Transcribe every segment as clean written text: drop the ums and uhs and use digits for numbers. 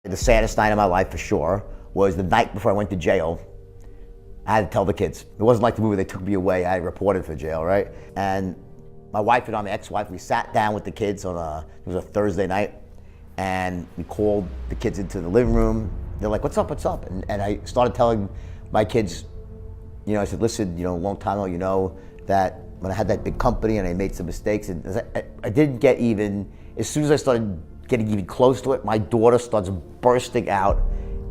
The saddest night of my life for sure was the night before I went to jail. I had to tell the kids. It wasn't like the movie, they took me away, I reported for jail, right? And my wife and my ex-wife, we sat down with the kids on it was a Thursday night, and we called the kids into the living room. They're like, what's up? And I started telling my kids, I said, listen, a long time ago, that when I had that big company and I made some mistakes, and I didn't get even, as soon as I started getting even close to it, my daughter starts bursting out,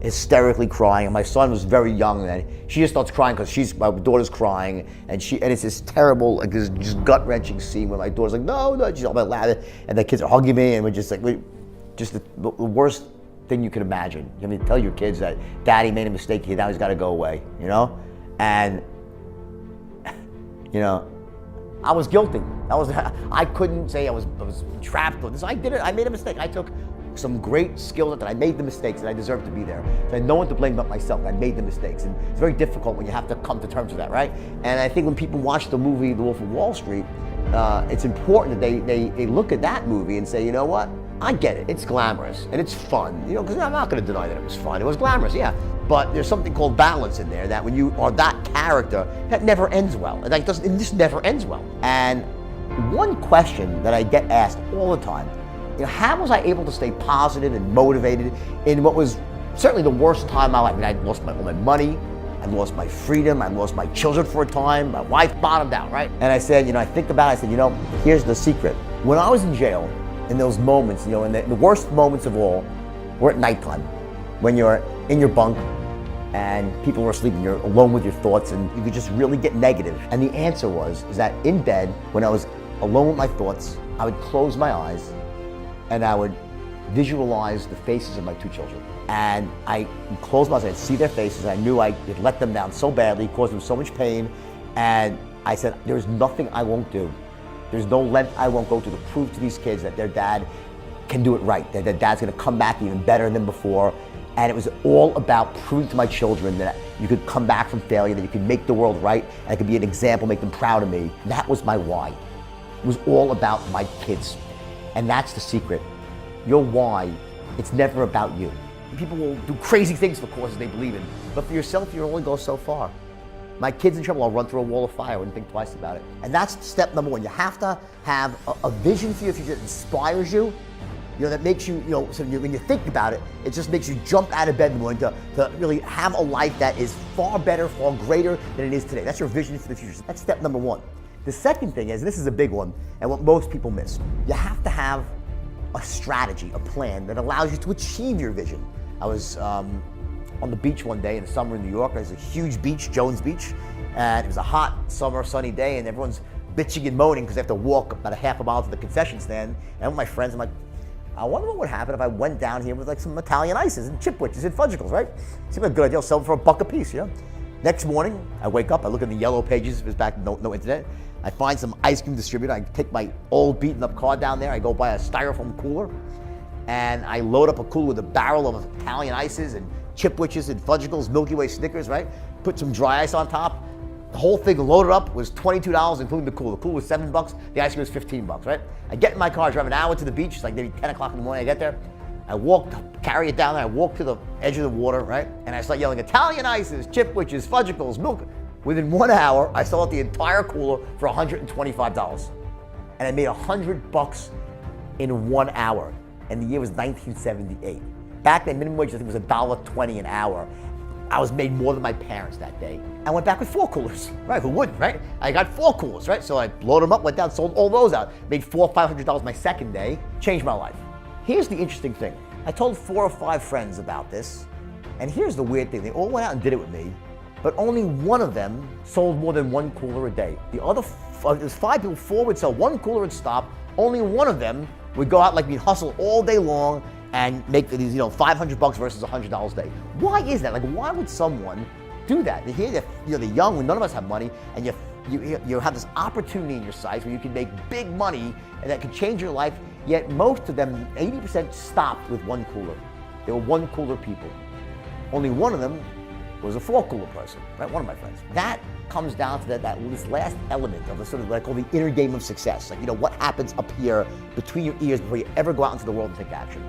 hysterically crying. And my son was very young then. She just starts crying because my daughter's crying, and it's this terrible, like this just gut-wrenching scene where my daughter's like, no, she's all about laughing, and the kids are hugging me, and we're just like, the worst thing you can imagine. I mean, tell your kids that daddy made a mistake, now he's got to go away, And, I was guilty. I couldn't say I was trapped with this. I did it. I made a mistake. I took some great skills that I made the mistakes, and I deserve to be there. So I had no one to blame but myself. I made the mistakes, and it's very difficult when you have to come to terms with that, right? And I think when people watch the movie The Wolf of Wall Street, it's important that they look at that movie and say, you know what? I get it. It's glamorous and it's fun, because I'm not going to deny that it was fun. It was glamorous, yeah. But there's something called balance in there, that when you are that character, that never ends well. It just never ends well. And one question that I get asked all the time, how was I able to stay positive and motivated in what was certainly the worst time of my life? I mean, I lost all my money, I lost my freedom, I lost my children for a time, my wife bottomed out, right? And I said, I think about it, I said, here's the secret. When I was in jail, in those moments, and the worst moments of all were at nighttime, when you're in your bunk and people are asleep and you're alone with your thoughts and you could just really get negative. And the answer is that in bed, when I was alone with my thoughts, I would close my eyes and I would visualize the faces of my two children. And I closed my eyes, I'd see their faces, I knew I had let them down so badly, caused them so much pain, and I said, there's nothing I won't do. There's no length I won't go to prove to these kids that their dad can do it right, that their dad's gonna come back even better than before. And it was all about proving to my children that you could come back from failure, that you could make the world right, and I could be an example, make them proud of me. That was my why. It was all about my kids. And that's the secret. Your why, it's never about you. People will do crazy things for causes they believe in, but for yourself, you only go so far. My kid's in trouble, I'll run through a wall of fire, I wouldn't think twice about it. And that's step number one. You have to have a vision for your future that inspires you, that makes you, so when you think about it, it just makes you jump out of bed in the morning to really have a life that is far better, far greater than it is today. That's your vision for the future. That's step number one. The second thing is, this is a big one, and what most people miss. You have to have a strategy, a plan that allows you to achieve your vision. I was on the beach one day in the summer in New York. There's a huge beach, Jones Beach, and it was a hot summer sunny day, and everyone's bitching and moaning because they have to walk about a half a mile to the concession stand. And I'm with my friends, I'm like, I wonder what would happen if I went down here with like some Italian ices and chipwitches and fudgicles, right? Seems like a good idea. I'll sell them for $1 a piece, Next morning, I wake up, I look in the yellow pages, it was back, no internet. I find some ice cream distributor, I take my old beaten up car down there, I go buy a styrofoam cooler, and I load up a cooler with a barrel of Italian ices and chipwitches and fudgicles, Milky Way Snickers, right? Put some dry ice on top. The whole thing loaded up was $22, including the cooler. The cooler was $7, the ice cream was $15, right? I get in my car, drive an hour to the beach, it's like maybe 10 o'clock in the morning, I get there. I carry it down there, I walk to the edge of the water, right? And I start yelling, Italian ices, chipwitches, fudgicles, milk. Within 1 hour, I sold out the entire cooler for $125. And I made $100 in 1 hour. And the year was 1978. Back then, minimum wage, I think, was $1.20 an hour. I was made more than my parents that day. I went back with 4 coolers, right? Who wouldn't, right? I got 4 coolers, right? So I loaded them up, went down, sold all those out. Made $400 or $500 my second day, changed my life. Here's the interesting thing. I told 4 or 5 friends about this, and here's the weird thing. They all went out and did it with me, but only one of them sold more than 1 cooler a day. The other, there's 5 people, 4 would sell 1 cooler and stop. Only one of them would go out like we'd hustle all day long and make these, $500 versus $100 a day. Why is that? Like, why would someone do that? Here, they're young, when none of us have money, and you have this opportunity in your sights where you can make big money and that could change your life, yet most of them, 80% stopped with 1 cooler. They were 1 cooler people. Only one of them was a 4 cooler person, right? One of my friends. That comes down to this last element of the sort of what I call the inner game of success. Like, what happens up here between your ears before you ever go out into the world and take action.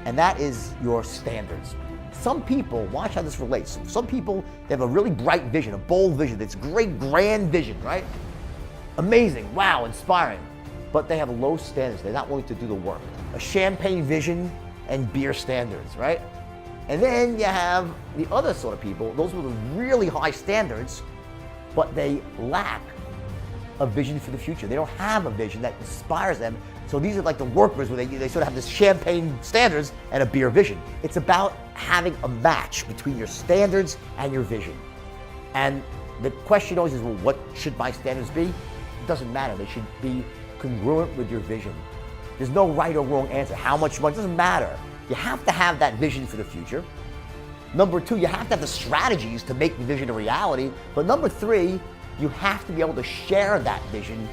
and that is your standards. Some people, watch how this relates. Some people, they have a really bright vision, a bold vision, this great grand vision, right? Amazing, wow, inspiring. But they have low standards. They're not willing to do the work. A champagne vision and beer standards, right? And then you have the other sort of people, those with really high standards, but they lack a vision for the future. They don't have a vision that inspires them. So these are like the workers where they sort of have this champagne standards and a beer vision. It's about having a match between your standards and your vision. And the question always is, well, what should my standards be? It doesn't matter. They should be congruent with your vision. There's no right or wrong answer. How much money, it doesn't matter. You have to have that vision for the future. Number two, you have to have the strategies to make the vision a reality. But number three, you have to be able to share that vision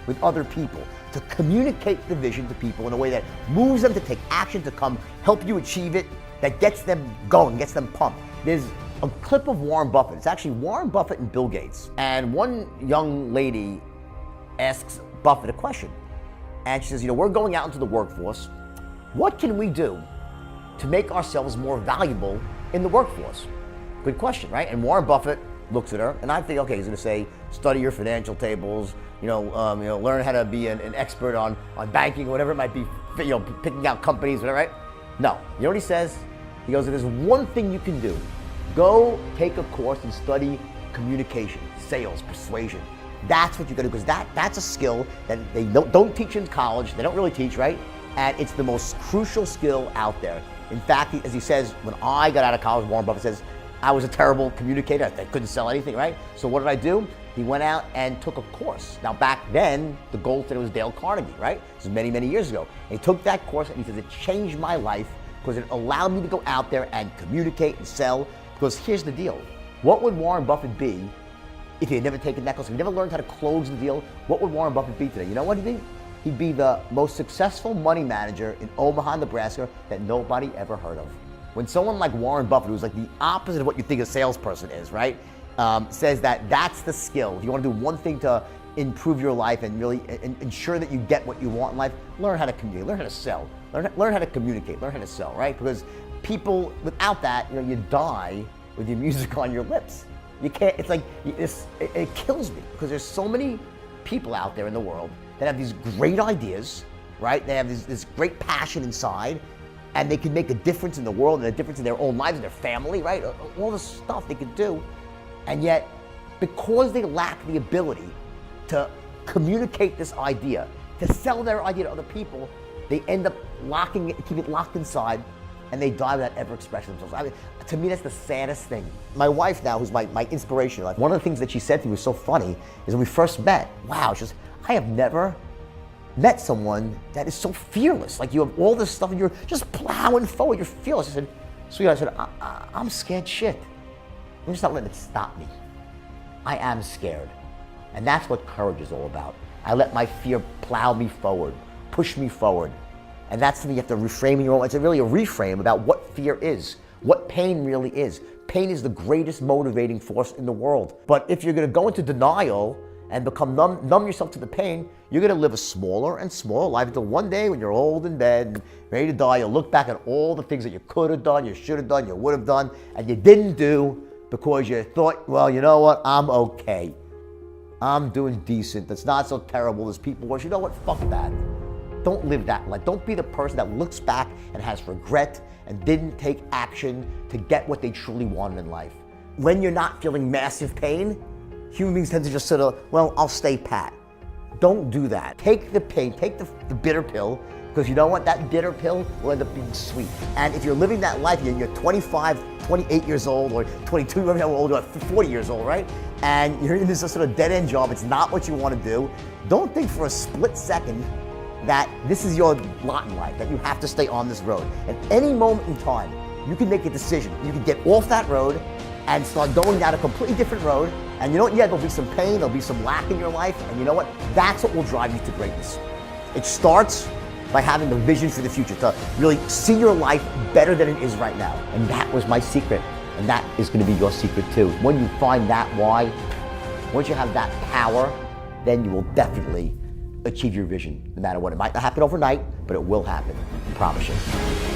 with other people, to communicate the vision to people in a way that moves them to take action, to come help you achieve it, that gets them going, gets them pumped. There's a clip of Warren Buffett. It's actually Warren Buffett and Bill Gates. And one young lady asks Buffett a question. And she says, we're going out into the workforce. What can we do to make ourselves more valuable in the workforce? Good question, right? And Warren Buffett looks at her, and I think, okay, he's going to say, study your financial tables, learn how to be an expert on banking, whatever it might be, picking out companies, whatever, right? No, you know what he says? He goes, there's one thing you can do. Go take a course and study communication, sales, persuasion. That's what you're going to do, because that's a skill that they don't teach in college. They don't really teach, right? And it's the most crucial skill out there. In fact, as he says, when I got out of college, Warren Buffett says, I was a terrible communicator. I couldn't sell anything, right? So what did I do? He went out and took a course. Now back then, the gold standard was Dale Carnegie, right? This is many, many years ago. And he took that course and he says, it changed my life because it allowed me to go out there and communicate and sell. Because here's the deal. What would Warren Buffett be if he had never taken that course? If he never learned how to close the deal, what would Warren Buffett be today? You know what he'd be? He'd be the most successful money manager in Omaha, Nebraska that nobody ever heard of. When someone like Warren Buffett, who's like the opposite of what you think a salesperson is, right, says that that's the skill. If you want to do one thing to improve your life and really ensure that you get what you want in life, learn how to communicate, learn how to sell, learn how to communicate, learn how to sell, right? Because people, without that, you die with your music on your lips. You can't, it's like, it kills me because there's so many people out there in the world that have these great ideas, right? They have this great passion inside, and they can make a difference in the world and a difference in their own lives and their family, right? All the stuff they could do. And yet, because they lack the ability to communicate this idea, to sell their idea to other people, they end up locking it, keep it locked inside, and they die without ever expressing themselves. I mean, to me, that's the saddest thing. My wife now, who's my inspiration, like one of the things that she said to me was so funny, is when we first met, wow, she says, I have never met someone that is so fearless. Like you have all this stuff and you're just plowing forward, you're fearless. I said, sweetheart, I said, I'm scared shit. I'm just not letting it stop me. I am scared. And that's what courage is all about. I let my fear plow me forward, push me forward. And that's something you have to reframe in your own. It's really a reframe about what fear is, what pain really is. Pain is the greatest motivating force in the world. But if you're gonna go into denial and become numb yourself to the pain, you're gonna live a smaller and smaller life until one day when you're old in bed and ready to die, you'll look back at all the things that you could have done, you should have done, you would have done, and you didn't do because you thought, well, you know what, I'm okay. I'm doing decent, that's not so terrible as people were. You know what, fuck that. Don't live that life. Don't be the person that looks back and has regret and didn't take action to get what they truly wanted in life. When you're not feeling massive pain, human beings tend to just sort of, well, I'll stay pat. Don't do that. Take the pain, take the bitter pill, because you know what? That bitter pill will end up being sweet. And if you're living that life, you're 25, 28 years old, or 22, whatever how old you are, 40 years old, right? And you're in this sort of dead-end job, it's not what you want to do. Don't think for a split second that this is your lot in life, that you have to stay on this road. At any moment in time, you can make a decision. You can get off that road and start going down a completely different road. And you know what? Yeah, there'll be some pain, there'll be some lack in your life, and you know what? That's what will drive you to greatness. It starts by having the vision for the future, to really see your life better than it is right now. And that was my secret. And that is going to be your secret too. When you find that why, once you have that power, then you will definitely achieve your vision, no matter what. It might not happen overnight, but it will happen. I promise you.